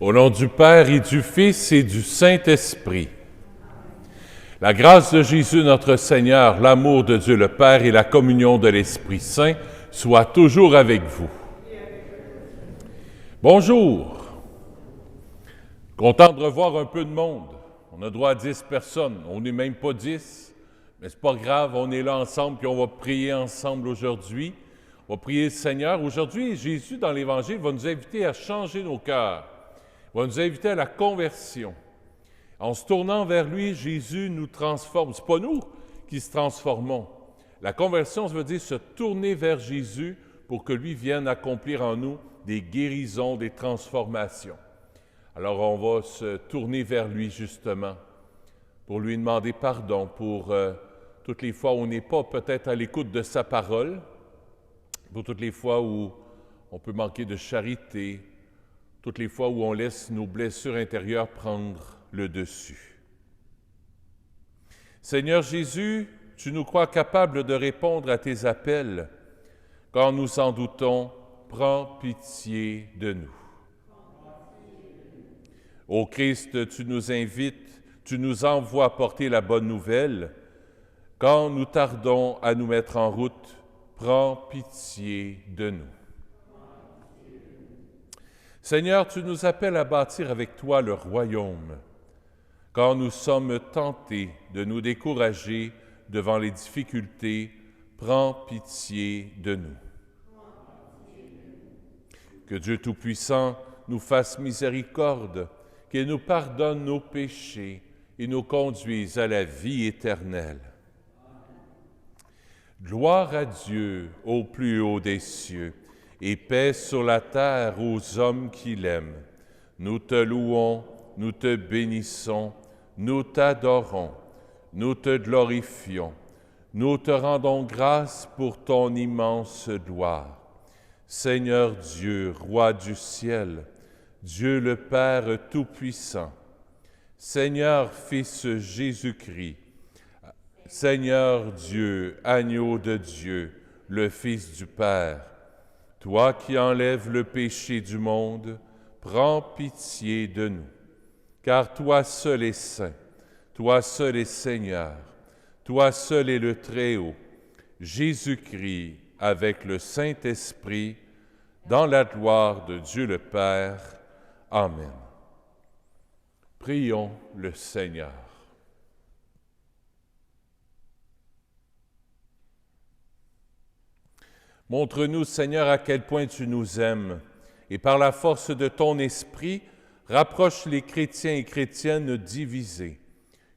Au nom du Père et du Fils et du Saint-Esprit. La grâce de Jésus notre Seigneur, l'amour de Dieu le Père et la communion de l'Esprit Saint soient toujours avec vous. Bonjour. Content de revoir un peu de monde. On a droit à 10 personnes. On n'est même pas 10, mais c'est pas grave, on est là ensemble puis on va prier ensemble aujourd'hui. On va prier le Seigneur. Aujourd'hui, Jésus, dans l'Évangile, va nous inviter à changer nos cœurs. Il va nous inviter à la conversion. En se tournant vers lui, Jésus nous transforme. Ce n'est pas nous qui se transformons. La conversion, ça veut dire se tourner vers Jésus pour que lui vienne accomplir en nous des guérisons, des transformations. Alors, on va se tourner vers lui, justement, pour lui demander pardon pour toutes les fois où on n'est pas peut-être à l'écoute de sa parole, pour toutes les fois où on peut manquer de charité, toutes les fois où on laisse nos blessures intérieures prendre le dessus. Seigneur Jésus, tu nous crois capables de répondre à tes appels. Quand nous en doutons, prends pitié de nous. Ô Christ, tu nous invites, tu nous envoies porter la bonne nouvelle. Quand nous tardons à nous mettre en route, prends pitié de nous. Seigneur, tu nous appelles à bâtir avec toi le royaume. Quand nous sommes tentés de nous décourager devant les difficultés, prends pitié de nous. Que Dieu Tout-Puissant nous fasse miséricorde, qu'il nous pardonne nos péchés et nous conduise à la vie éternelle. Gloire à Dieu au plus haut des cieux, et paix sur la terre aux hommes qui l'aiment. Nous te louons, nous te bénissons, nous t'adorons, nous te glorifions, nous te rendons grâce pour ton immense gloire. Seigneur Dieu, Roi du ciel, Dieu le Père Tout-Puissant, Seigneur Fils Jésus-Christ, Seigneur Dieu, Agneau de Dieu, le Fils du Père, toi qui enlèves le péché du monde, prends pitié de nous. Car toi seul es saint, toi seul es Seigneur, toi seul es le Très-Haut, Jésus-Christ avec le Saint-Esprit, dans la gloire de Dieu le Père. Amen. Prions le Seigneur. Montre-nous, Seigneur, à quel point tu nous aimes, et par la force de ton esprit, rapproche les chrétiens et chrétiennes divisés.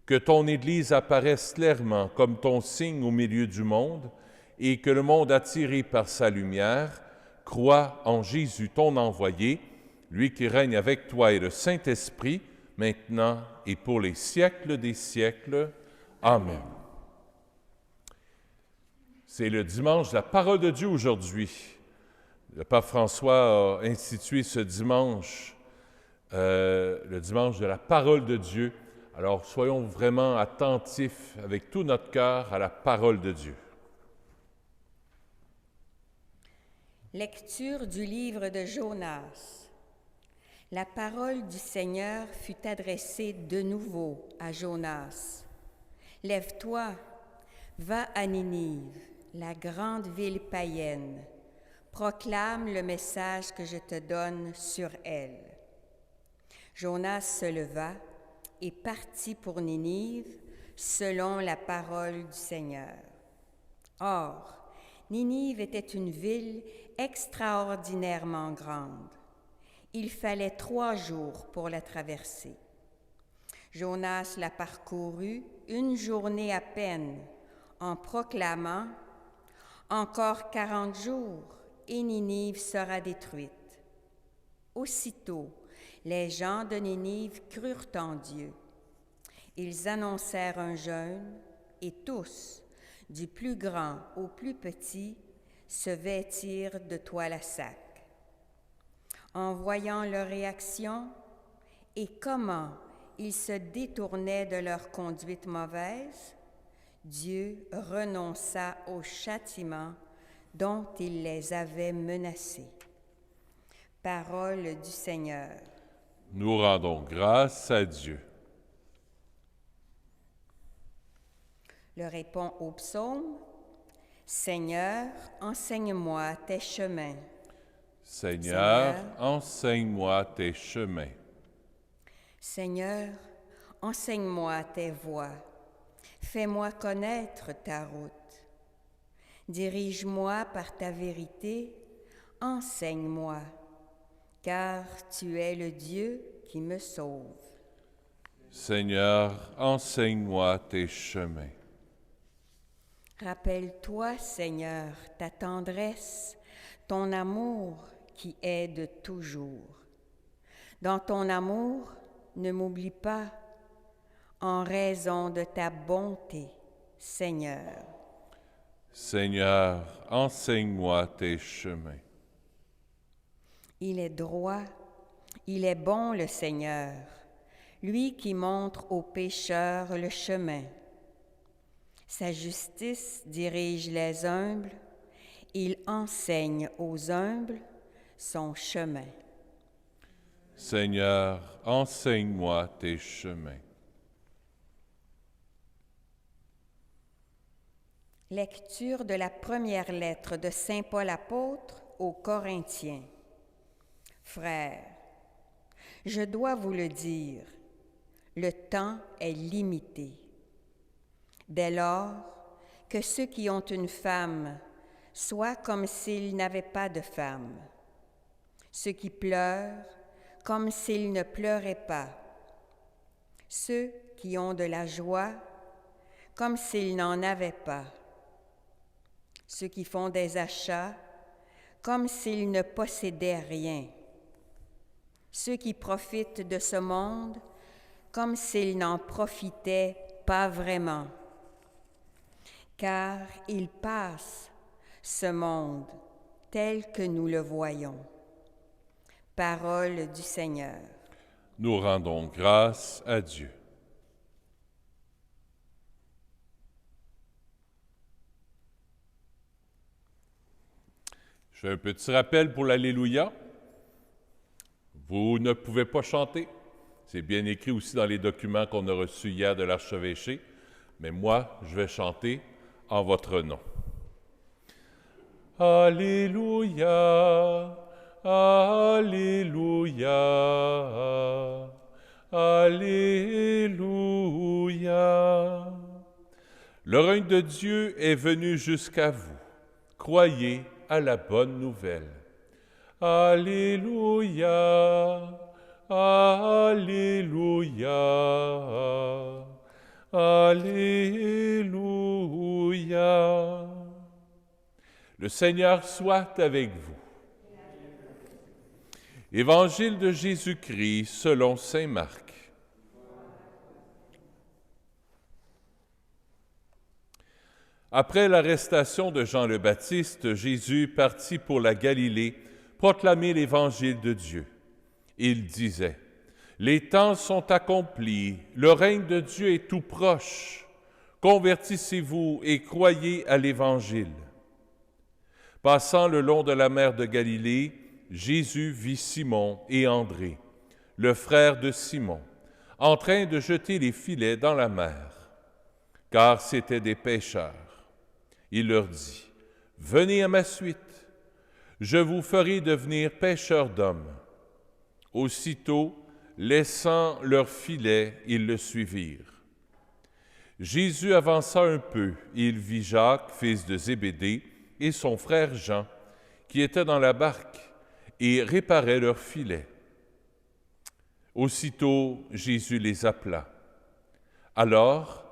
Que ton Église apparaisse clairement comme ton signe au milieu du monde, et que le monde attiré par sa lumière croit en Jésus, ton envoyé, lui qui règne avec toi et le Saint-Esprit, maintenant et pour les siècles des siècles. Amen. C'est le dimanche de la parole de Dieu aujourd'hui. Le pape François a institué ce dimanche, le dimanche de la parole de Dieu. Alors, soyons vraiment attentifs avec tout notre cœur à la parole de Dieu. Lecture du livre de Jonas. La parole du Seigneur fut adressée de nouveau à Jonas. « Lève-toi, va à Ninive, la grande ville païenne. Proclame le message que je te donne sur elle. » Jonas se leva et partit pour Ninive selon la parole du Seigneur. Or, Ninive était une ville extraordinairement grande. Il fallait 3 jours pour la traverser. Jonas la parcourut 1 journée à peine, en proclamant « Encore 40 jours, et Ninive sera détruite. » Aussitôt, les gens de Ninive crurent en Dieu. Ils annoncèrent un jeûne, et tous, du plus grand au plus petit, se vêtirent de toile à sac. En voyant leur réaction et comment ils se détournaient de leur conduite mauvaise, Dieu renonça au châtiment dont il les avait menacés. Parole du Seigneur. Nous rendons grâce à Dieu. Le répond au psaume. Seigneur, enseigne-moi tes chemins. Seigneur, enseigne-moi tes chemins. Seigneur, enseigne-moi tes voies. Fais-moi connaître ta route. Dirige-moi par ta vérité. Enseigne-moi, car tu es le Dieu qui me sauve. Seigneur, enseigne-moi tes chemins. Rappelle-toi, Seigneur, ta tendresse, ton amour qui est de toujours. Dans ton amour, ne m'oublie pas, en raison de ta bonté, Seigneur. Seigneur, enseigne-moi tes chemins. Il est droit, il est bon le Seigneur, lui qui montre aux pécheurs le chemin. Sa justice dirige les humbles, il enseigne aux humbles son chemin. Seigneur, enseigne-moi tes chemins. Lecture de la première lettre de Saint Paul apôtre aux Corinthiens. Frères, je dois vous le dire, le temps est limité. Dès lors, que ceux qui ont une femme soient comme s'ils n'avaient pas de femme, ceux qui pleurent comme s'ils ne pleuraient pas, ceux qui ont de la joie comme s'ils n'en avaient pas, ceux qui font des achats comme s'ils ne possédaient rien, ceux qui profitent de ce monde comme s'ils n'en profitaient pas vraiment. Car il passe, ce monde, tel que nous le voyons. Parole du Seigneur. Nous rendons grâce à Dieu. Je fais un petit rappel pour l'Alléluia. Vous ne pouvez pas chanter. C'est bien écrit aussi dans les documents qu'on a reçus hier de l'archevêché. Mais moi, je vais chanter en votre nom. Alléluia, Alléluia, Alléluia. Le règne de Dieu est venu jusqu'à vous. Croyez à la bonne nouvelle. Alléluia, Alléluia, Alléluia. Le Seigneur soit avec vous. Évangile de Jésus-Christ selon saint Marc. Après l'arrestation de Jean le Baptiste, Jésus partit pour la Galilée proclamer l'Évangile de Dieu. Il disait, « Les temps sont accomplis, le règne de Dieu est tout proche. Convertissez-vous et croyez à l'Évangile. » Passant le long de la mer de Galilée, Jésus vit Simon et André, le frère de Simon, en train de jeter les filets dans la mer, car c'étaient des pêcheurs. Il leur dit, « Venez à ma suite, je vous ferai devenir pêcheurs d'hommes. » Aussitôt, laissant leurs filets, ils le suivirent. Jésus avança un peu, et il vit Jacques, fils de Zébédée, et son frère Jean, qui étaient dans la barque, et réparaient leurs filets. Aussitôt, Jésus les appela. Alors,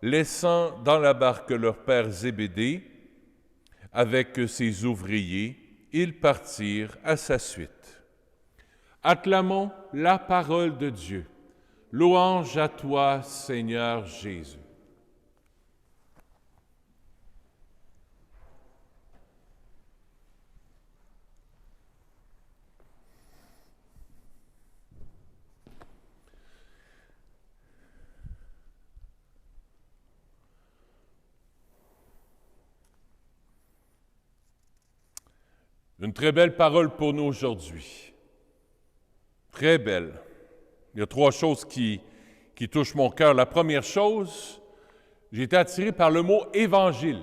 laissant dans la barque leur père Zébédée, avec ses ouvriers, ils partirent à sa suite. Acclamons la parole de Dieu. Louange à toi, Seigneur Jésus. Une très belle parole pour nous aujourd'hui. Très belle. Il y a 3 choses qui touchent mon cœur. La première chose, j'ai été attiré par le mot « évangile ».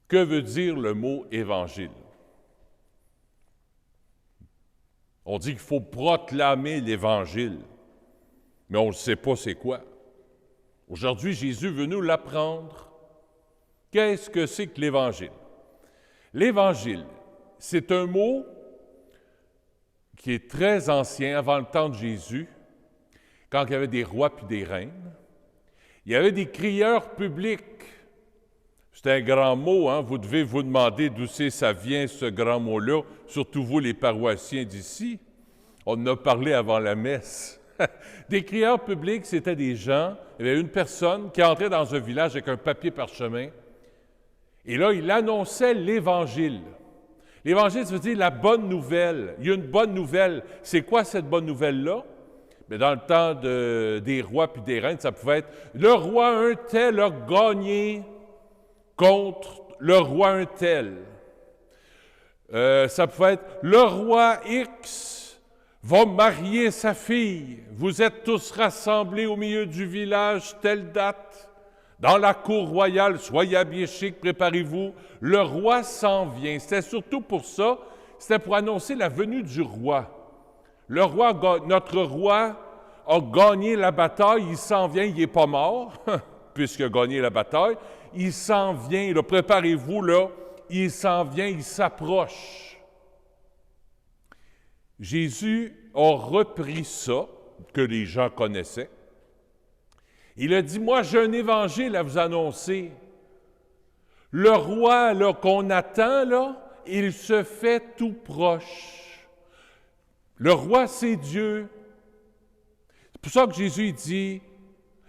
Que veut dire le mot « évangile » ? On dit qu'il faut proclamer l'Évangile, mais on ne sait pas c'est quoi. Aujourd'hui, Jésus veut nous l'apprendre. Qu'est-ce que c'est que l'Évangile? L'Évangile, c'est un mot qui est très ancien, avant le temps de Jésus, quand il y avait des rois puis des reines. Il y avait des crieurs publics. C'est un grand mot, hein? Vous devez vous demander d'où ça vient, ce grand mot-là, surtout vous, les paroissiens d'ici. On en a parlé avant la messe. Des crieurs publics, c'était des gens, il y avait une personne qui entrait dans un village avec un papier parchemin, et là, il annonçait l'Évangile. L'Évangile, ça veut dire la bonne nouvelle. Il y a une bonne nouvelle. C'est quoi cette bonne nouvelle-là? Mais dans le temps des rois puis des reines, ça pouvait être « Le roi un tel a gagné contre le roi un tel. » Ça pouvait être « Le roi X va marier sa fille. Vous êtes tous rassemblés au milieu du village, telle date. Dans la cour royale, soyez habillés chic, préparez-vous. Le roi s'en vient. » C'était surtout pour ça, c'était pour annoncer la venue du roi. Notre roi a gagné la bataille, il s'en vient, il n'est pas mort, puisqu'il a gagné la bataille. Il s'en vient, là, préparez-vous, là, il s'en vient, il s'approche. Jésus a repris ça, que les gens connaissaient. Il a dit, moi j'ai un évangile à vous annoncer. Le roi là, qu'on attend, là, il se fait tout proche. Le roi, c'est Dieu. C'est pour ça que Jésus dit,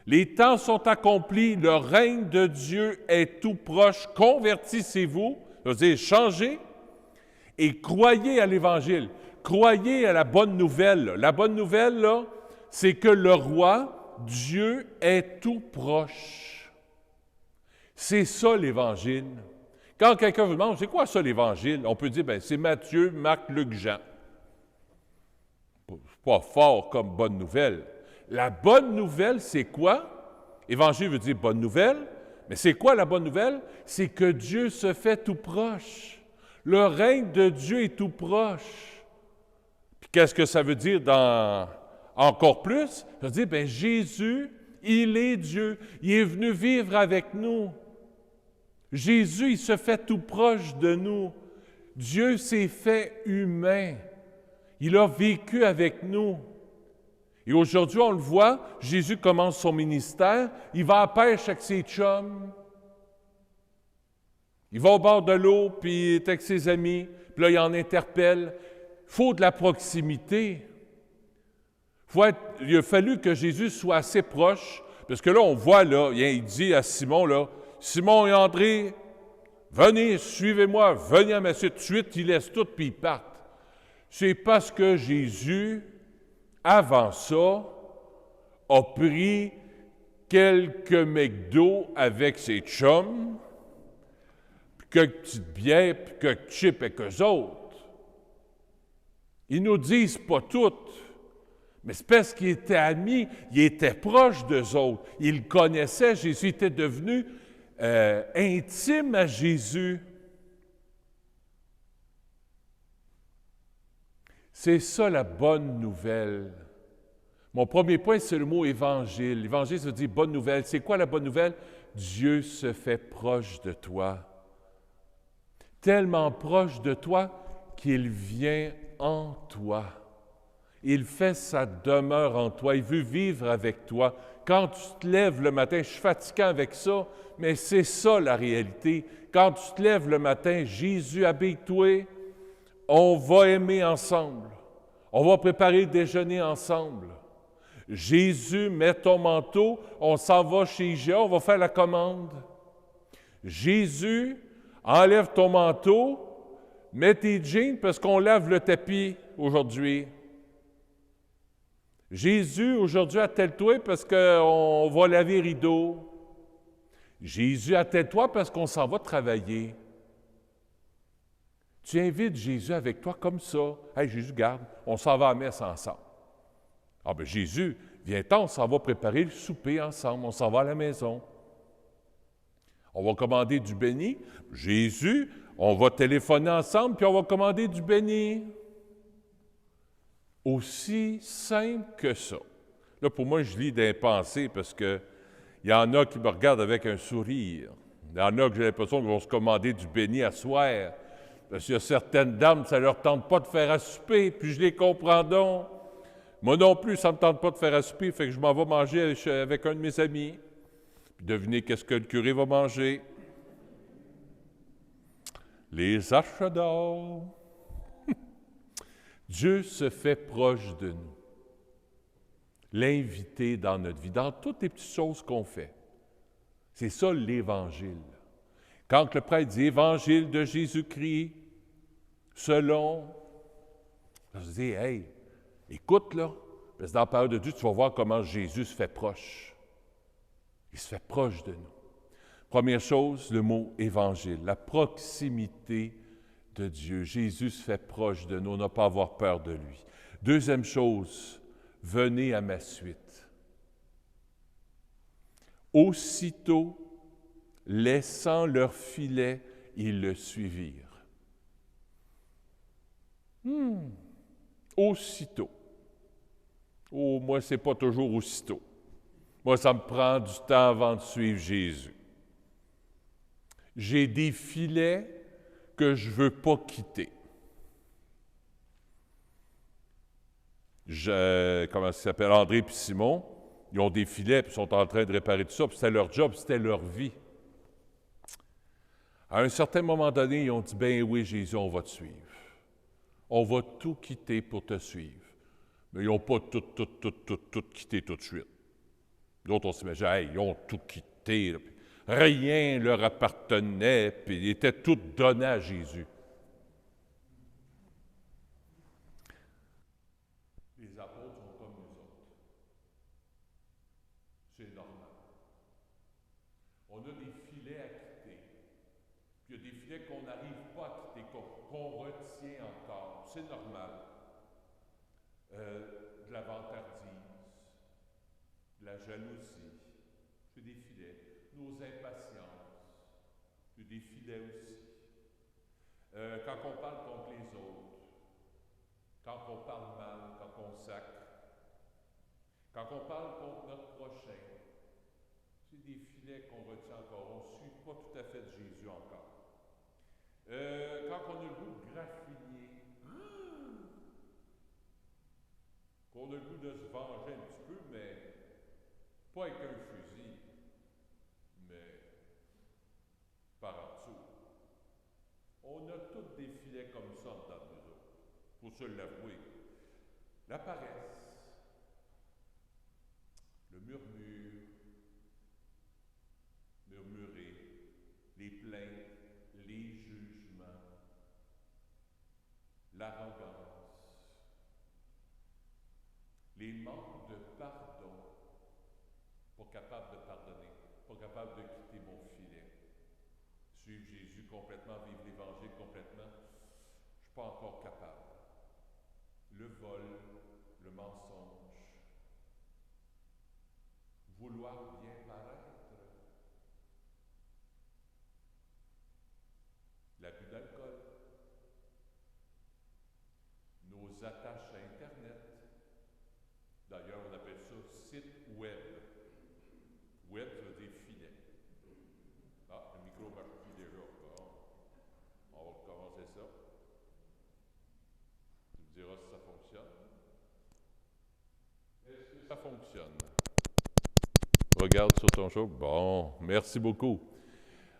les temps sont accomplis, le règne de Dieu est tout proche, convertissez-vous, ça veut dire changez, et croyez à l'Évangile. Croyez à la bonne nouvelle. La bonne nouvelle, là, c'est que le roi, Dieu est tout proche. C'est ça l'Évangile. Quand quelqu'un vous demande, c'est quoi ça l'Évangile? On peut dire, bien, c'est Matthieu, Marc, Luc, Jean. C'est pas fort comme bonne nouvelle. La bonne nouvelle, c'est quoi? Évangile veut dire bonne nouvelle, mais c'est quoi la bonne nouvelle? C'est que Dieu se fait tout proche. Le règne de Dieu est tout proche. Puis qu'est-ce que ça veut dire encore plus? Ça veut dire, bien, Jésus, il est Dieu. Il est venu vivre avec nous. Jésus, il se fait tout proche de nous. Dieu s'est fait humain. Il a vécu avec nous. Et aujourd'hui, on le voit, Jésus commence son ministère, il va à la pêche avec ses chums. Il va au bord de l'eau, puis il est avec ses amis, puis là, il en interpelle. Il faut de la proximité. Il a fallu que Jésus soit assez proche, parce que là, on voit, là, il dit à Simon, là, Simon et André, venez, suivez-moi, venez à ma suite. Tout de suite, ils laissent tout, puis ils partent. C'est parce que Jésus, avant ça, a pris quelques McDo avec ses chums, puis quelques petites bières, puis quelques chips avec eux autres. Ils nous disent pas toutes, mais c'est parce qu'ils étaient amis, ils étaient proches d'eux autres. Ils le connaissaient, Jésus était devenu intime à Jésus. C'est ça la bonne nouvelle. Mon premier point, c'est le mot évangile. L'évangile, ça veut dire bonne nouvelle. C'est quoi la bonne nouvelle? Dieu se fait proche de toi. Tellement proche de toi qu'il vient en toi. Il fait sa demeure en toi. Il veut vivre avec toi. Quand tu te lèves le matin, je suis fatiguant avec ça, mais c'est ça la réalité. Quand tu te lèves le matin, Jésus, habille-toi, on va aimer ensemble. On va préparer le déjeuner ensemble. Jésus, mets ton manteau, on s'en va chez IGA, on va faire la commande. Jésus, enlève ton manteau, mets tes jeans parce qu'on lave le tapis aujourd'hui. Jésus, aujourd'hui, attelle-toi parce qu'on va laver les rideaux. Jésus, attelle-toi parce qu'on s'en va travailler. Tu invites Jésus avec toi comme ça. « Hey, Jésus, garde, on s'en va à la messe ensemble. Ah bien, Jésus, viens-t'en, on s'en va préparer le souper ensemble, on s'en va à la maison. On va commander du béni. Jésus, on va téléphoner ensemble, puis on va commander du béni. Aussi simple que ça. Là, pour moi, je lis des pensées parce qu'il y en a qui me regardent avec un sourire. Il y en a que j'ai l'impression qu'ils vont se commander du béni à soir. Parce qu'il y a certaines dames, ça ne leur tente pas de faire à souper, puis je les comprends donc. Moi non plus, ça ne me tente pas de faire à souper, fait que je m'en vais manger avec un de mes amis. Puis devinez qu'est-ce que le curé va manger? Les achats d'or. Dieu se fait proche de nous. L'inviter dans notre vie, dans toutes les petites choses qu'on fait. C'est ça l'Évangile. Quand le prêtre dit « Évangile de Jésus-Christ, selon », je dis « Hey, écoute là, parce que dans la parole de Dieu, tu vas voir comment Jésus se fait proche. Il se fait proche de nous. Première chose, le mot « Évangile », la proximité de Dieu. Jésus se fait proche de nous, on n'a pas à avoir peur de lui. Deuxième chose, venez à ma suite. Aussitôt, laissant leur filet, ils le suivirent. Aussitôt. Oh, moi, c'est pas toujours aussitôt. Moi, ça me prend du temps avant de suivre Jésus. J'ai des filets que je ne veux pas quitter. Comment ça s'appelle? André et Simon, ils ont des filets, puis ils sont en train de réparer tout ça, puis c'était leur job, c'était leur vie. À un certain moment donné, ils ont dit, « Ben oui, Jésus, on va te suivre. On va tout quitter pour te suivre. » Mais ils n'ont pas tout quitté tout de suite. D'autres, on s'imagine, hey, ils ont tout quitté. Là, rien leur appartenait, puis ils étaient tous donnés à Jésus. Les apôtres sont comme nous autres. C'est normal. On a des filets à quitter. Puis il y a des filets qu'on n'arrive pas à quitter, qu'on retient encore. C'est normal. De la vantardise, de la jalousie, c'est des filets. Nos impatiences, c'est des filets aussi. Quand on parle contre les autres, quand on parle mal, quand on sacre, quand on parle contre notre prochain, c'est des filets qu'on retient encore. On ne suit pas tout à fait de Jésus encore. Quand on a le goût de graffiner, qu'on a le goût de se venger un petit peu, mais pas avec un fusil, mais par en dessous. On a tous des filets comme ça en dedans de nous autres, faut se l'avouer. La paresse, le murmurer, les plaintes, les jugements, l'arrogance, les manques de pardon, pas capable de pardonner, pas capable de quitter mon filet. Suivre Jésus complètement, vivre l'Évangile complètement, je ne suis pas encore capable. Le vol, le mensonge, vouloir bien paraître, l'abus d'alcool, nos attaches à Internet. D'ailleurs, on appelle ça site web. Web, ça veut dire filet. Ah, le micro marche plus déjà. Bon, on va recommencer ça. Tu me diras si ça fonctionne. Est-ce que ça fonctionne? Regarde sur ton show. Bon, merci beaucoup.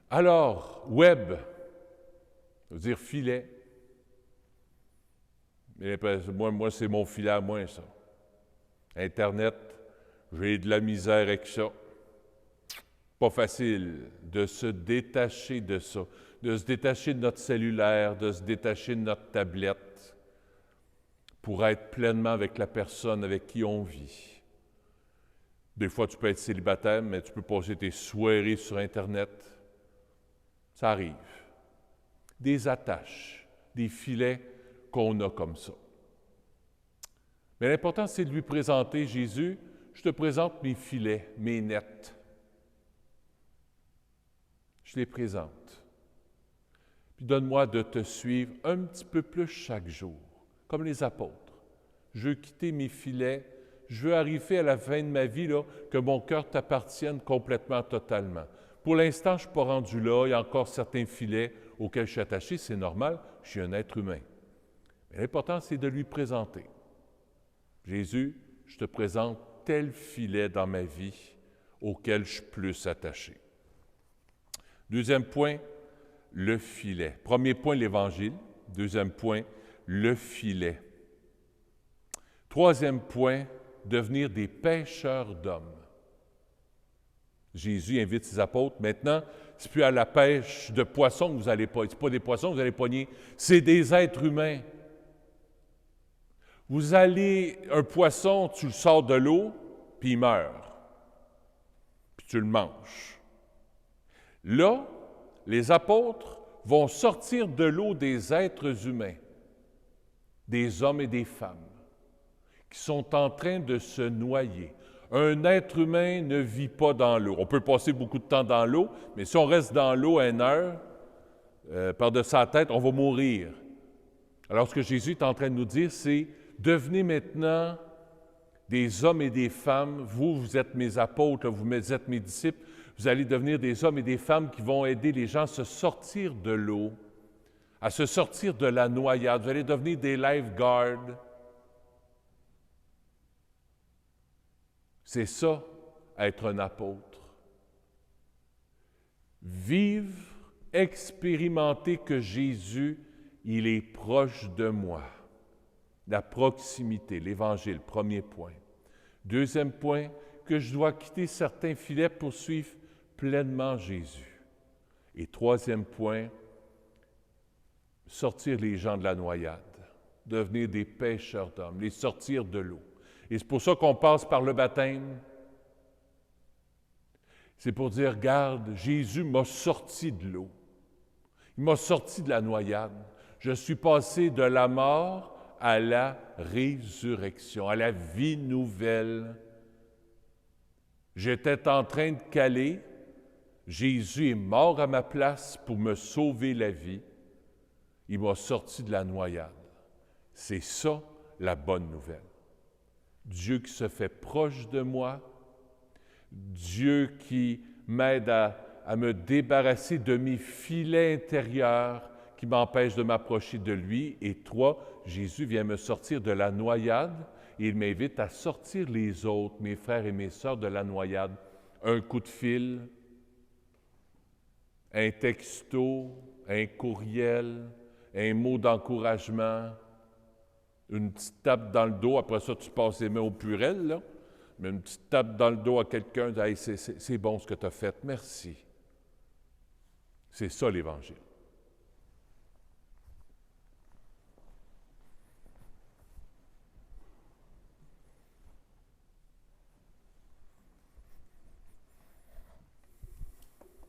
Alors, web, ça veut dire filet. Mais moi, c'est mon filet à moi, ça. Internet, j'ai de la misère avec ça. Pas facile de se détacher de ça, de se détacher de notre cellulaire, de se détacher de notre tablette pour être pleinement avec la personne avec qui on vit. Des fois, tu peux être célibataire, mais tu peux passer tes soirées sur Internet. Ça arrive. Des attaches, des filets qu'on a comme ça. Mais l'important, c'est de lui présenter, Jésus, je te présente mes filets, mes nets. Je les présente. Puis donne-moi de te suivre un petit peu plus chaque jour, comme les apôtres. Je veux quitter mes filets, je veux arriver à la fin de ma vie, là, que mon cœur t'appartienne complètement, totalement. Pour l'instant, je ne suis pas rendu là, il y a encore certains filets auxquels je suis attaché, c'est normal, je suis un être humain. Mais l'important, c'est de lui présenter. Jésus, je te présente tel filet dans ma vie auquel je suis plus attaché. Deuxième point, le filet. Premier point, l'Évangile. Deuxième point, le filet. Troisième point, devenir des pêcheurs d'hommes. Jésus invite ses apôtres. Maintenant, c'est plus à la pêche de poissons que vous allez pogner. Ce n'est pas des poissons que vous allez pogner, c'est des êtres humains. Un poisson, tu le sors de l'eau, puis il meurt. Puis tu le manges. Là, les apôtres vont sortir de l'eau des êtres humains, des hommes et des femmes, qui sont en train de se noyer. Un être humain ne vit pas dans l'eau. On peut passer beaucoup de temps dans l'eau, mais si on reste dans l'eau 1 heure, par-dessus sa tête, on va mourir. Alors, ce que Jésus est en train de nous dire, c'est « Devenez maintenant des hommes et des femmes. Vous êtes mes apôtres, vous êtes mes disciples. Vous allez devenir des hommes et des femmes qui vont aider les gens à se sortir de l'eau, à se sortir de la noyade. Vous allez devenir des lifeguards. » C'est ça, être un apôtre. Vivre, expérimenter que Jésus, il est proche de moi. La proximité, l'Évangile, premier point. Deuxième point, que je dois quitter certains filets pour suivre pleinement Jésus. Et troisième point, sortir les gens de la noyade, devenir des pêcheurs d'hommes, les sortir de l'eau. Et c'est pour ça qu'on passe par le baptême. C'est pour dire, regarde, Jésus m'a sorti de l'eau. Il m'a sorti de la noyade. Je suis passé de la mort à la résurrection, à la vie nouvelle. J'étais en train de caler. Jésus est mort à ma place pour me sauver la vie. Il m'a sorti de la noyade. C'est ça, la bonne nouvelle. Dieu qui se fait proche de moi, Dieu qui m'aide à me débarrasser de mes filets intérieurs qui m'empêchent de m'approcher de lui. Et 3, Jésus vient me sortir de la noyade et il m'invite à sortir les autres, mes frères et mes sœurs, de la noyade. Un coup de fil, un texto, un courriel, un mot d'encouragement, une petite tape dans le dos, après ça, tu passes les mains au purel, là. Mais une petite tape dans le dos à quelqu'un, « Hey, c'est bon ce que tu as fait, merci. » C'est ça l'Évangile.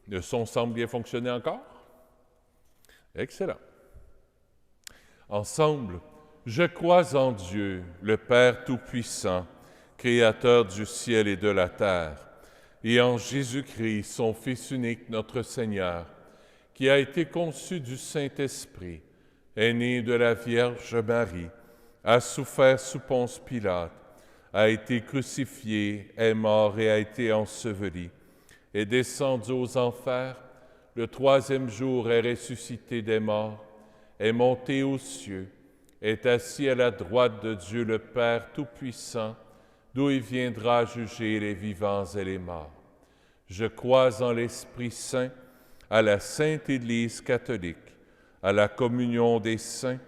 Le son semble bien fonctionner encore? Excellent. Ensemble, je crois en Dieu, le Père Tout-Puissant, Créateur du ciel et de la terre, et en Jésus-Christ, son Fils unique, notre Seigneur, qui a été conçu du Saint-Esprit, est né de la Vierge Marie, a souffert sous Ponce Pilate, a été crucifié, est mort et a été enseveli, est descendu aux enfers, le 3e jour est ressuscité des morts, est monté aux cieux, est assis à la droite de Dieu le Père Tout-Puissant, d'où il viendra juger les vivants et les morts. Je crois en l'Esprit Saint, à la Sainte Église catholique, à la communion des saints,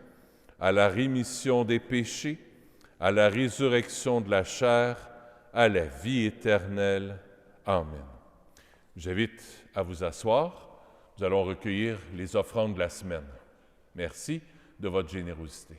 à la rémission des péchés, à la résurrection de la chair, à la vie éternelle. Amen. J'invite à vous asseoir. Nous allons recueillir les offrandes de la semaine. Merci de votre générosité.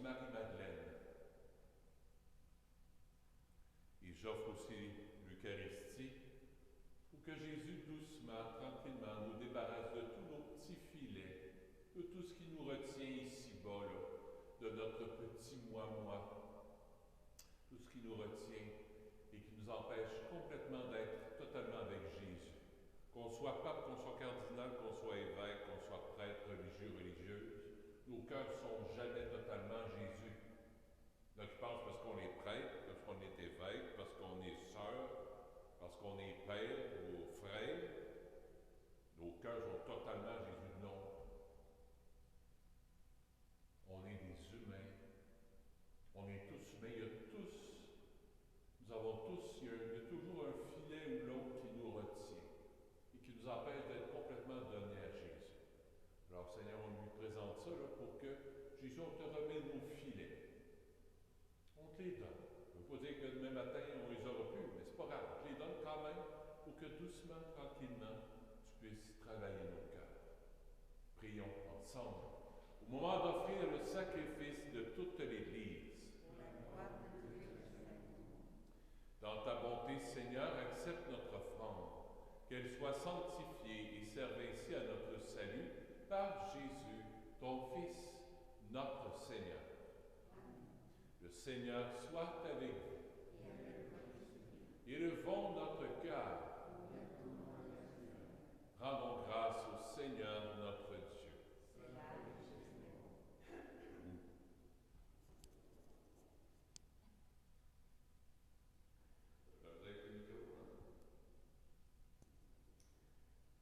Marie-Madeleine. Et j'offre aussi l'Eucharistie pour que Jésus doucement, tranquillement, nous débarrasse de tous nos petits filets, de tout ce qui nous retient ici-bas, là, de notre petit moi-moi, tout ce qui nous retient et qui nous empêche complètement d'être totalement avec Jésus. Qu'on soit pape, qu'on soit cardinal, qu'on soit évêque, qu'on soit prêtre, religieux, religieuse, nos cœurs ne sont jamais totalement Jésus. Donc ils pensent parce qu'on est prêtre, parce qu'on est évêque, parce qu'on est sœur, parce qu'on est père ou frère, nos cœurs sont totalement Jésus. Non. On est des humains. On est tous humains. Nous avons tous, il y a toujours un filet ou l'autre qui nous retient et qui nous empêche d'être complètement donnés à Jésus. Alors Seigneur, on lui présente ça là, pour que Jésus, on te remet nos filets. On te les donne. Ça ne veut pas dire que demain matin, on les aura plus, mais c'est pas grave. On te les donne quand même pour que doucement, tranquillement, tu puisses travailler nos cœurs. Prions ensemble. Au moment d'offrir le sacrifice de toute l'Église, dans ta bonté, Seigneur, accepte notre offrande, qu'elle soit sanctifiée et serve ainsi à notre salut par Jésus, ton Fils, notre Seigneur. Le Seigneur soit avec vous. Élevons notre cœur. Rendons grâce au Seigneur notre Dieu.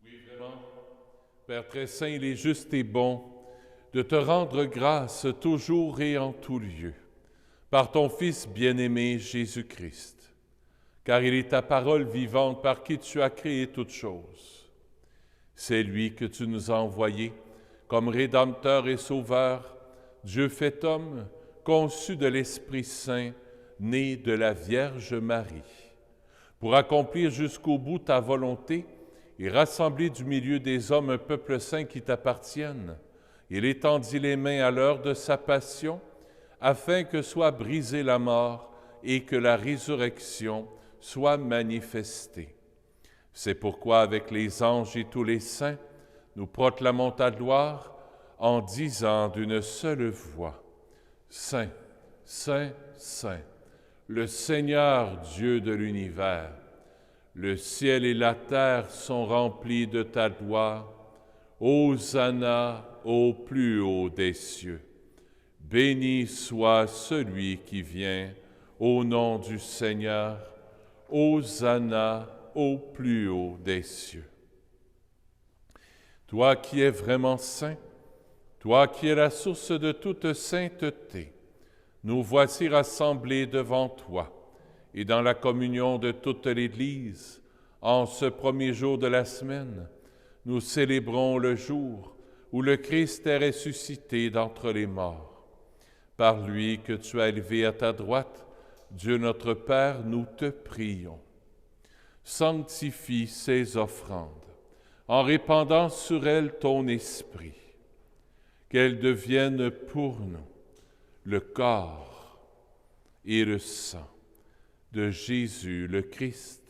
Oui, vraiment, Père très saint, il est juste et bon de te rendre grâce toujours et en tout lieu, par ton Fils bien-aimé Jésus-Christ, car il est ta parole vivante par qui tu as créé toutes choses. C'est lui que tu nous as envoyé comme Rédempteur et Sauveur, Dieu fait homme, conçu de l'Esprit Saint, né de la Vierge Marie, pour accomplir jusqu'au bout ta volonté et rassembler du milieu des hommes un peuple saint qui t'appartienne. Il étendit les mains à l'heure de sa passion, afin que soit brisée la mort et que la résurrection soit manifestée. C'est pourquoi, avec les anges et tous les saints, nous proclamons ta gloire en disant d'une seule voix, Saint, Saint, Saint, le Seigneur Dieu de l'univers, le ciel et la terre sont remplis de ta gloire. Hosanna au plus haut des cieux. Béni soit celui qui vient au nom du Seigneur. Hosanna au plus haut des cieux. Toi qui es vraiment saint, toi qui es la source de toute sainteté, nous voici rassemblés devant toi et dans la communion de toute l'Église, en ce premier jour de la semaine, nous célébrons le jour où le Christ est ressuscité d'entre les morts. Par lui que tu as élevé à ta droite, Dieu notre Père, nous te prions. Sanctifie ces offrandes en répandant sur elles ton esprit, qu'elles deviennent pour nous le corps et le sang de Jésus le Christ,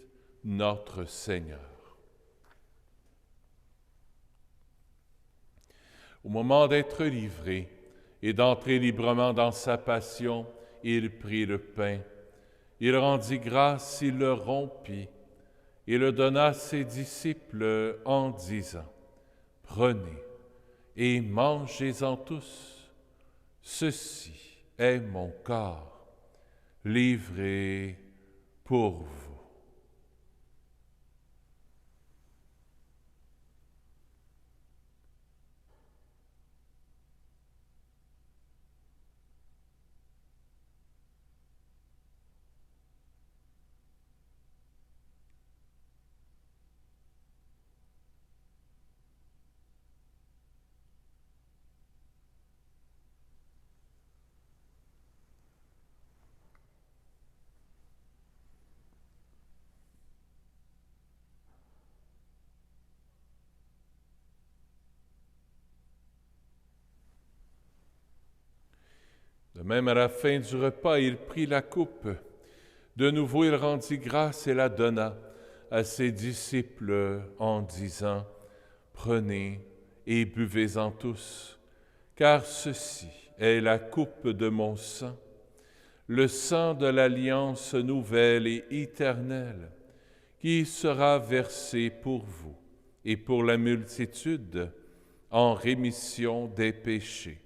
notre Seigneur. Au moment d'être livré et d'entrer librement dans sa passion, il prit le pain, il rendit grâce, il le rompit, et le donna à ses disciples en disant, « Prenez et mangez-en tous, ceci est mon corps, livré pour vous. » même à la fin du repas, il prit la coupe. De nouveau, il rendit grâce et la donna à ses disciples en disant, « Prenez et buvez-en tous, car ceci est la coupe de mon sang, le sang de l'alliance nouvelle et éternelle, qui sera versé pour vous et pour la multitude en rémission des péchés.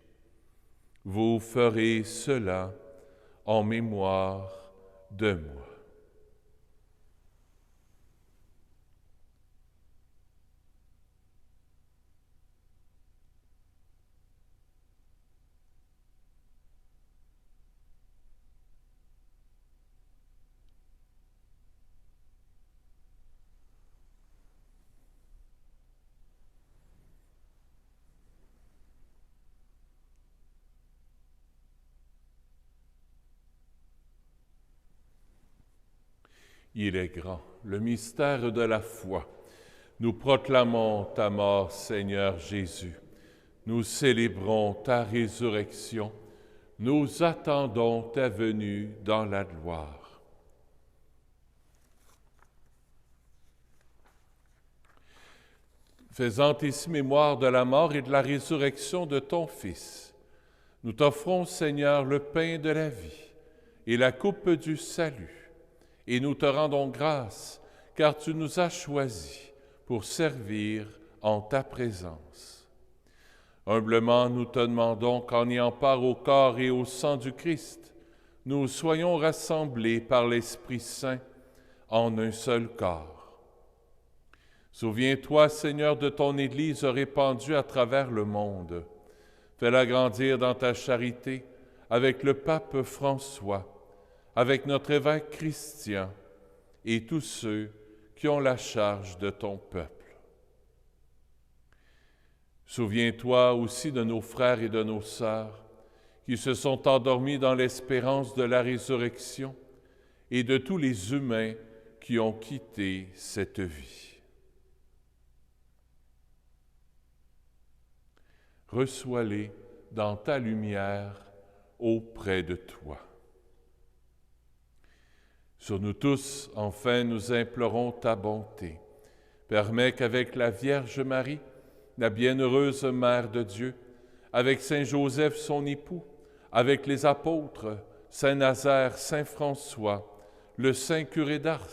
Vous ferez cela en mémoire de moi. » Il est grand, le mystère de la foi. Nous proclamons ta mort, Seigneur Jésus. Nous célébrons ta résurrection. Nous attendons ta venue dans la gloire. Faisant ici mémoire de la mort et de la résurrection de ton Fils, nous t'offrons, Seigneur, le pain de la vie et la coupe du salut. Et nous te rendons grâce, car tu nous as choisis pour servir en ta présence. Humblement, nous te demandons qu'en ayant part au corps et au sang du Christ, nous soyons rassemblés par l'Esprit Saint en un seul corps. Souviens-toi, Seigneur, de ton Église répandue à travers le monde. Fais-la grandir dans ta charité avec le pape François, avec notre évêque Christian et tous ceux qui ont la charge de ton peuple. Souviens-toi aussi de nos frères et de nos sœurs qui se sont endormis dans l'espérance de la résurrection et de tous les humains qui ont quitté cette vie. Reçois-les dans ta lumière auprès de toi. Sur nous tous, enfin, nous implorons ta bonté. Permets qu'avec la Vierge Marie, la bienheureuse Mère de Dieu, avec Saint Joseph, son époux, avec les apôtres, Saint Nazaire, Saint François, le Saint curé d'Ars,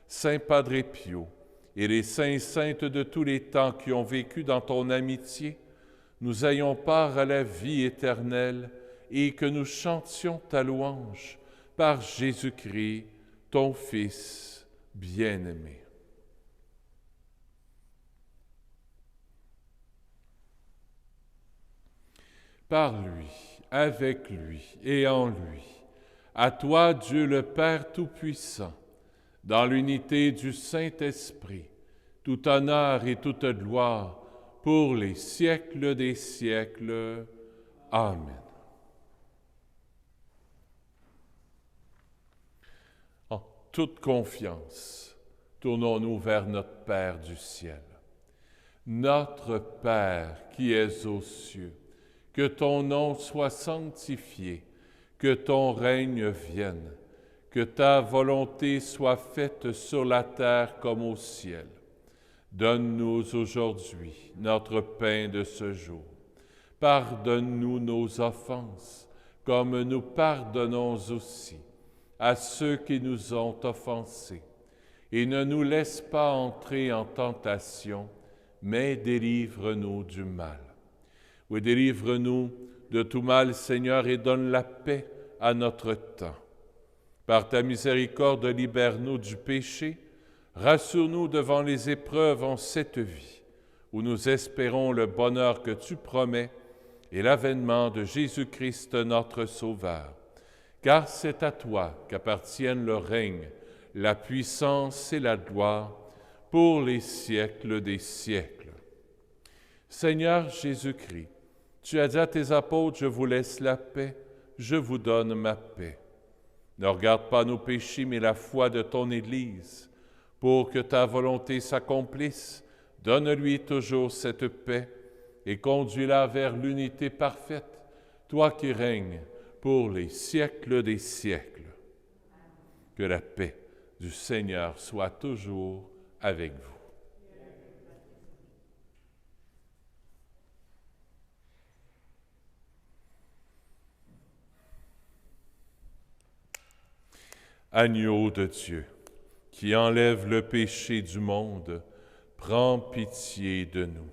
Saint Padre Pio, et les saints et saintes de tous les temps qui ont vécu dans ton amitié, nous ayons part à la vie éternelle et que nous chantions ta louange par Jésus-Christ, ton Fils bien-aimé. Par lui, avec lui et en lui, à toi, Dieu le Père Tout-Puissant, dans l'unité du Saint-Esprit, tout honneur et toute gloire pour les siècles des siècles. Amen. En toute confiance, tournons-nous vers notre Père du ciel. Notre Père qui es aux cieux, que ton nom soit sanctifié, que ton règne vienne, que ta volonté soit faite sur la terre comme au ciel. Donne-nous aujourd'hui notre pain de ce jour. Pardonne-nous nos offenses, comme nous pardonnons aussi à ceux qui nous ont offensés. Et ne nous laisse pas entrer en tentation, mais délivre-nous du mal. Oui, délivre-nous de tout mal, Seigneur, et donne la paix à notre temps. Par ta miséricorde, libère-nous du péché, rassure-nous devant les épreuves en cette vie, où nous espérons le bonheur que tu promets et l'avènement de Jésus-Christ notre Sauveur. Car c'est à toi qu'appartiennent le règne, la puissance et la gloire pour les siècles des siècles. Seigneur Jésus-Christ, tu as dit à tes apôtres, « Je vous laisse la paix, je vous donne ma paix. » Ne regarde pas nos péchés, mais la foi de ton Église. Pour que ta volonté s'accomplisse, donne-lui toujours cette paix et conduis-la vers l'unité parfaite, toi qui règnes pour les siècles des siècles. Que la paix du Seigneur soit toujours avec vous. Agneau de Dieu, qui enlève le péché du monde, prends pitié de nous.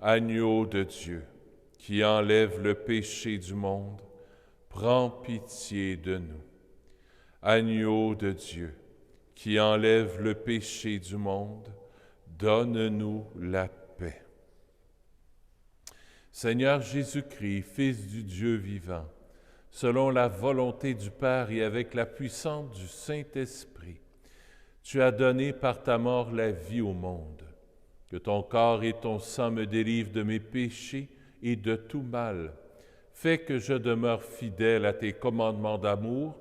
Agneau de Dieu, qui enlève le péché du monde, prends pitié de nous. Agneau de Dieu, qui enlève le péché du monde, donne-nous la paix. Seigneur Jésus-Christ, Fils du Dieu vivant, selon la volonté du Père et avec la puissance du Saint-Esprit, tu as donné par ta mort la vie au monde. Que ton corps et ton sang me délivrent de mes péchés et de tout mal. Fais que je demeure fidèle à tes commandements d'amour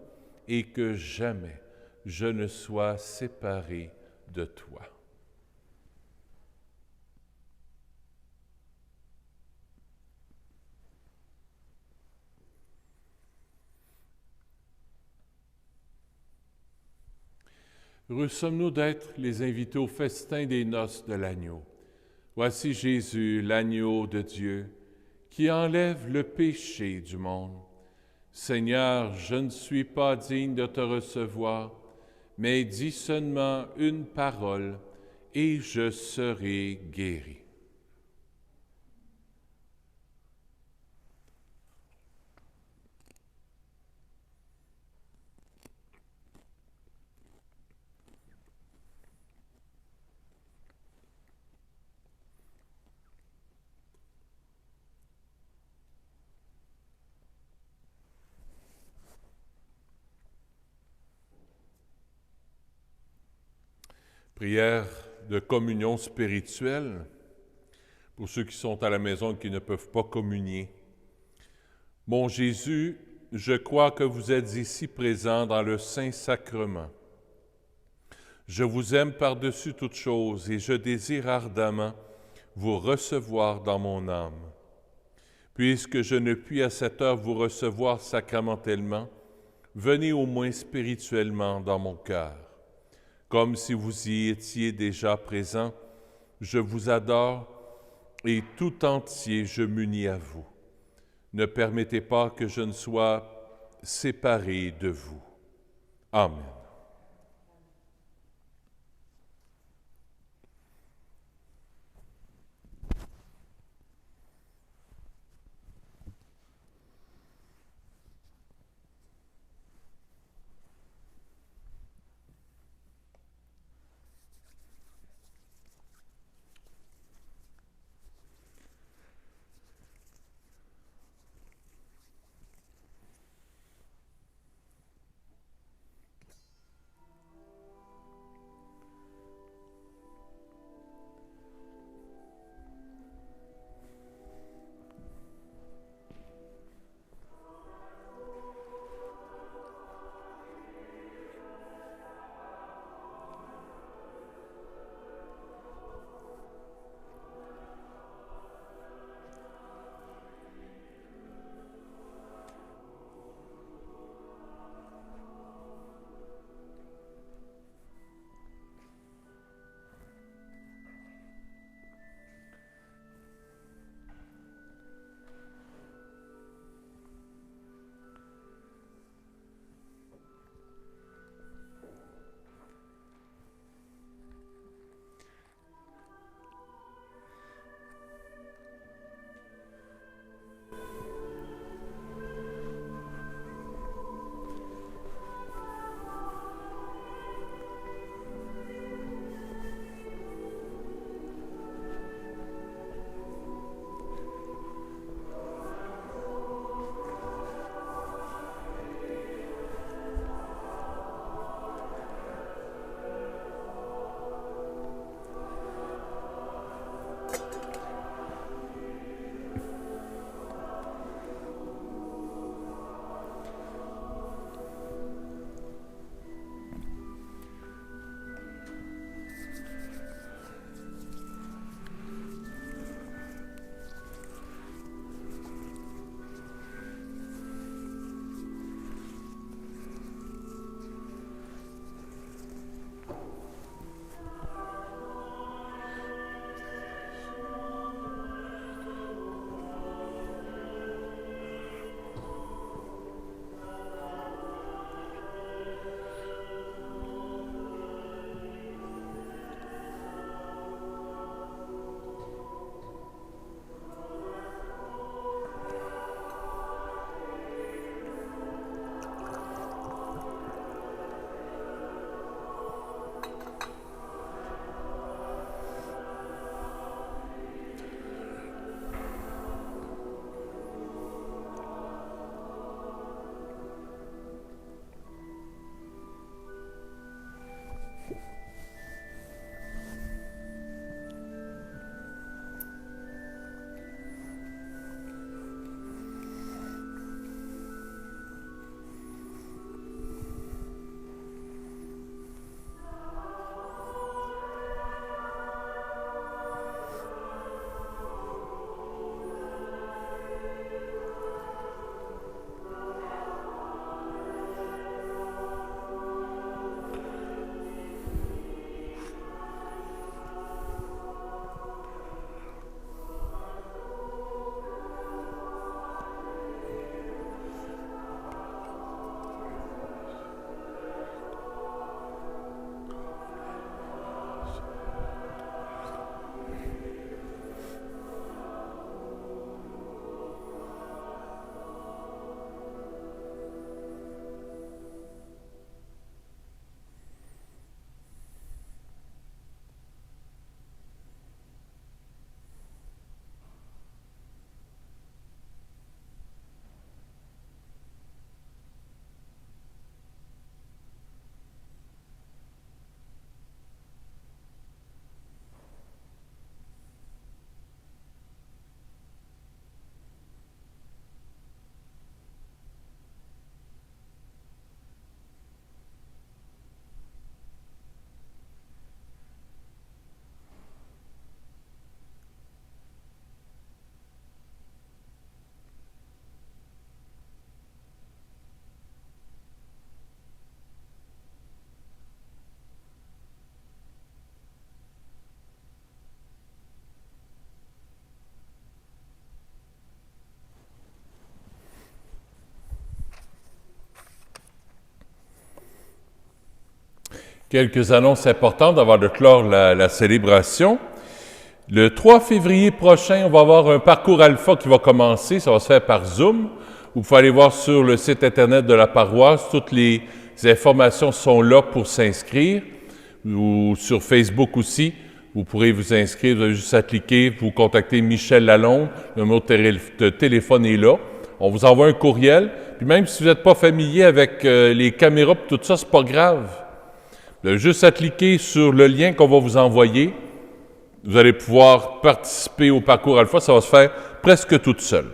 et que jamais je ne sois séparé de toi. Heureux sommes-nous d'être les invités au festin des noces de l'agneau. Voici Jésus, l'agneau de Dieu, qui enlève le péché du monde. Seigneur, je ne suis pas digne de te recevoir, mais dis seulement une parole et je serai guéri. Prière de communion spirituelle pour ceux qui sont à la maison et qui ne peuvent pas communier. Mon Jésus, je crois que vous êtes ici présent dans le Saint-Sacrement. Je vous aime par-dessus toute chose et je désire ardemment vous recevoir dans mon âme. Puisque je ne puis à cette heure vous recevoir sacramentellement, venez au moins spirituellement dans mon cœur. Comme si vous y étiez déjà présent, je vous adore et tout entier je m'unis à vous. Ne permettez pas que je ne sois séparé de vous. Amen. Quelques annonces importantes avant de clore la célébration. Le 3 février prochain, on va avoir un parcours alpha qui va commencer. Ça va se faire par Zoom. Vous pouvez aller voir sur le site Internet de la paroisse. Toutes les informations sont là pour s'inscrire. Ou sur Facebook aussi. Vous pourrez vous inscrire. Vous avez juste à cliquer. Vous contactez Michel Lalonde. Le numéro de téléphone est là. On vous envoie un courriel. Puis même si vous n'êtes pas familier avec les caméras et tout ça, c'est pas grave. Vous avez juste à cliquer sur le lien qu'on va vous envoyer. Vous allez pouvoir participer au parcours alpha. Ça va se faire presque toute seule.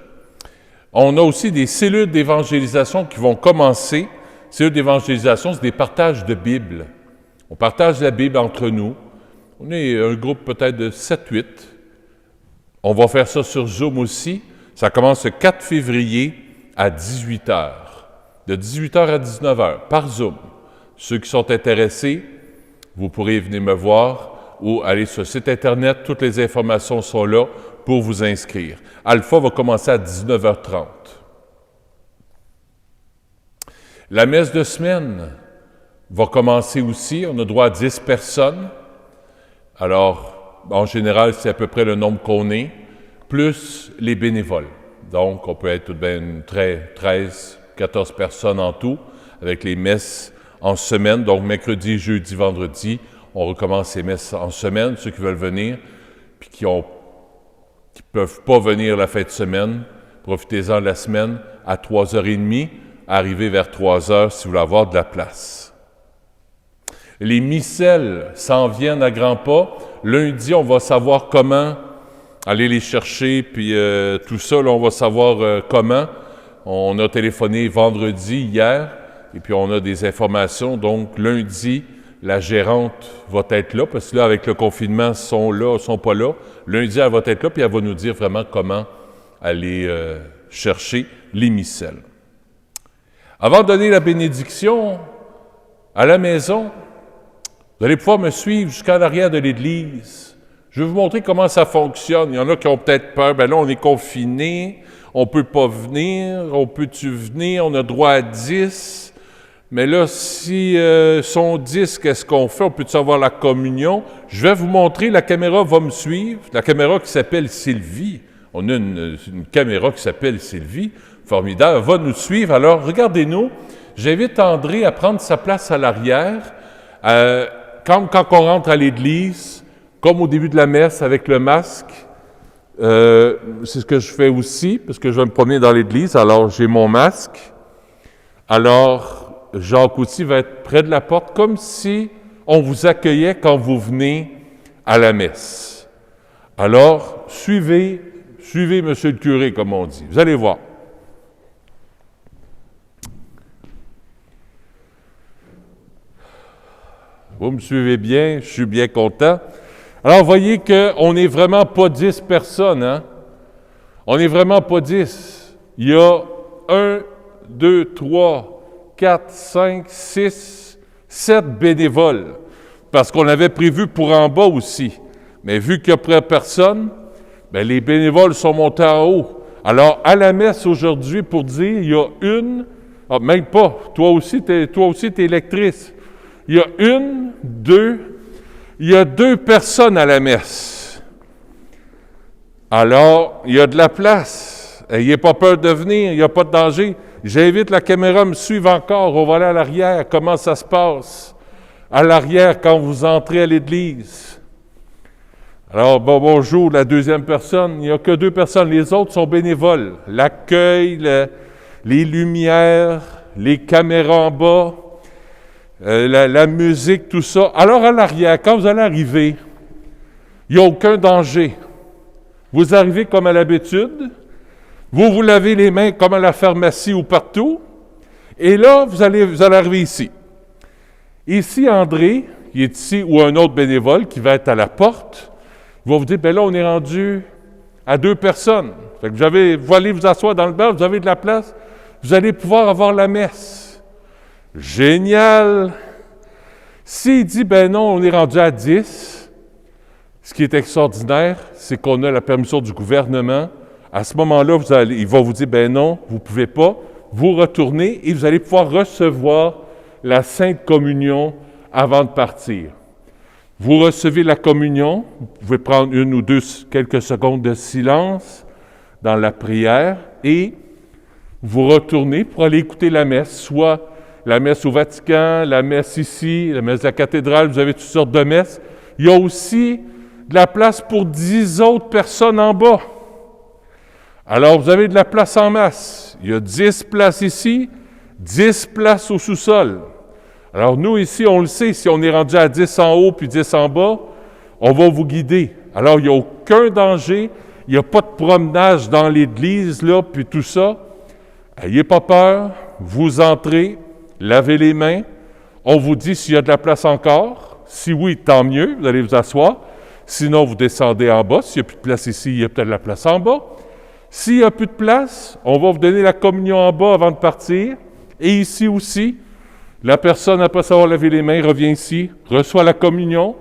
On a aussi des cellules d'évangélisation qui vont commencer. Cellules d'évangélisation, c'est des partages de Bible. On partage la Bible entre nous. On est un groupe peut-être de 7-8. On va faire ça sur Zoom aussi. Ça commence le 4 février à 18h. De 18h à 19h, par Zoom. Ceux qui sont intéressés, vous pourrez venir me voir ou aller sur le site Internet. Toutes les informations sont là pour vous inscrire. Alpha va commencer à 19h30. La messe de semaine va commencer aussi. On a droit à 10 personnes. Alors, en général, c'est à peu près le nombre qu'on est, plus les bénévoles. Donc, on peut être tout de même 13, 14 personnes en tout, avec les messes en semaine. Donc, mercredi, jeudi, vendredi, on recommence ces messes en semaine. Ceux qui veulent venir, puis qui ne peuvent pas venir la fin de semaine, profitez-en de la semaine à 3h30, arrivez vers 3h si vous voulez avoir de la place. Les missels s'en viennent à grands pas. Lundi, on va savoir comment aller les chercher, puis tout ça, là, on va savoir comment. On a téléphoné vendredi, hier, et puis on a des informations. Donc, lundi, la gérante va être là, parce que là, avec le confinement, sont pas là. Lundi, elle va être là, puis elle va nous dire vraiment comment aller chercher les missels. Avant de donner la bénédiction à la maison, vous allez pouvoir me suivre jusqu'à l'arrière de l'église. Je vais vous montrer comment ça fonctionne. Il y en a qui ont peut-être peur. Bien là, on est confinés, on ne peut pas venir. On peut-tu venir? On a droit à 10. Mais là, si sont 10, qu'est-ce qu'on fait? On peut-tu avoir la communion? Je vais vous montrer, la caméra va me suivre. La caméra qui s'appelle Sylvie. On a une caméra qui s'appelle Sylvie. Formidable. Elle va nous suivre. Alors, regardez-nous. J'invite André à prendre sa place à l'arrière. Quand on rentre à l'église, comme au début de la messe avec le masque, c'est ce que je fais aussi, parce que je vais me promener dans l'église, alors j'ai mon masque. Alors, Jacques aussi va être près de la porte, comme si on vous accueillait quand vous venez à la messe. Alors, suivez monsieur le curé, comme on dit. Vous allez voir. Vous me suivez bien, je suis bien content. Alors, vous voyez qu'on n'est vraiment pas 10 personnes, hein? On n'est vraiment pas 10. Il y a 1, 2, 3, 4, 5, 6, 7 bénévoles. Parce qu'on avait prévu pour en bas aussi. Mais vu qu'il n'y a personne, bien, les bénévoles sont montés en haut. Alors, à la messe aujourd'hui, pour dire, il y a une... Ah, même pas. Toi aussi, t'es lectrice. Il y a il y a 2 personnes à la messe. Alors, il y a de la place. N'ayez pas peur de venir, il n'y a pas de danger. J'invite la caméra à me suivre encore. On va aller à l'arrière, comment ça se passe. À l'arrière, quand vous entrez à l'église. Alors, bonjour, la deuxième personne. Il n'y a que 2 personnes. Les autres sont bénévoles. L'accueil, les lumières, les caméras en bas. La musique, tout ça. Alors, à l'arrière, quand vous allez arriver, il n'y a aucun danger. Vous arrivez comme à l'habitude, vous lavez les mains comme à la pharmacie ou partout, et là, vous allez arriver ici. Ici, André, qui est ici, ou un autre bénévole qui va être à la porte, va vous dire, bien là, on est rendu à 2 personnes. Fait que vous allez vous asseoir dans le bar, vous avez de la place, vous allez pouvoir avoir la messe. Génial! S'il dit, ben non, on est rendu à 10, ce qui est extraordinaire, c'est qu'on a la permission du gouvernement. À ce moment-là, il va vous dire, ben non, vous ne pouvez pas. Vous retournez et vous allez pouvoir recevoir la Sainte Communion avant de partir. Vous recevez la communion, vous pouvez prendre quelques secondes de silence dans la prière et vous retournez pour aller écouter la messe, soit la messe au Vatican, la messe ici, la messe de la cathédrale, vous avez toutes sortes de messes. Il y a aussi de la place pour 10 autres personnes en bas. Alors, vous avez de la place en masse. Il y a 10 places ici, 10 places au sous-sol. Alors, nous, ici, on le sait, si on est rendu à 10 en haut puis 10 en bas, on va vous guider. Alors, il n'y a aucun danger, il n'y a pas de promenage dans l'église, là, puis tout ça. N'ayez pas peur, vous entrez, lavez les mains. On vous dit s'il y a de la place encore. Si oui, tant mieux, vous allez vous asseoir. Sinon, vous descendez en bas. S'il n'y a plus de place ici, il y a peut-être de la place en bas. S'il n'y a plus de place, on va vous donner la communion en bas avant de partir. Et ici aussi, la personne, après s'avoir lavé les mains, revient ici, reçoit la communion,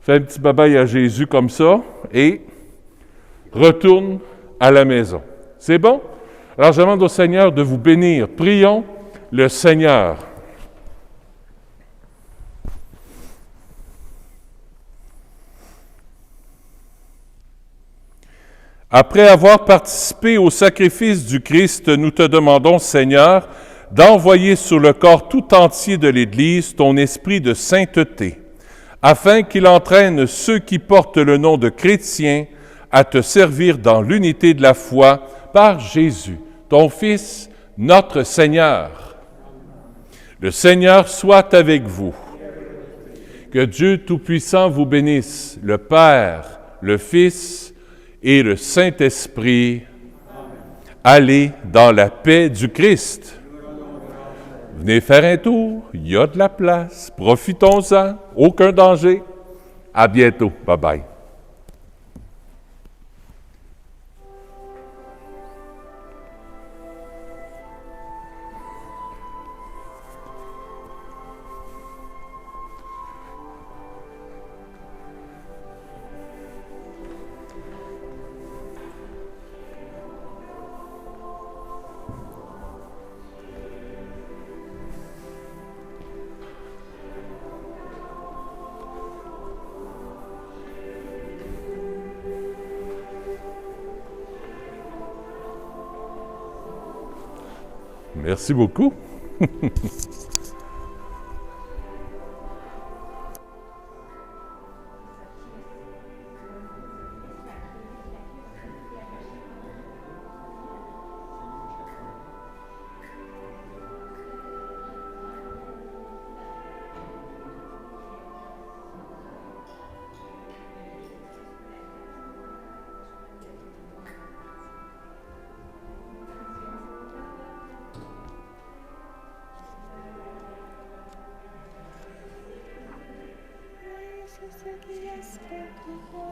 fait un petit bye-bye à Jésus comme ça, et retourne à la maison. C'est bon? Alors, je demande au Seigneur de vous bénir. Prions le Seigneur. Après avoir participé au sacrifice du Christ, nous te demandons, Seigneur, d'envoyer sur le corps tout entier de l'Église ton esprit de sainteté, afin qu'il entraîne ceux qui portent le nom de chrétiens à te servir dans l'unité de la foi par Jésus, ton Fils, notre Seigneur. Le Seigneur soit avec vous. Que Dieu Tout-Puissant vous bénisse, le Père, le Fils et le Saint-Esprit. Allez dans la paix du Christ. Venez faire un tour, il y a de la place, profitons-en, aucun danger. À bientôt, bye-bye. Merci beaucoup. Espero que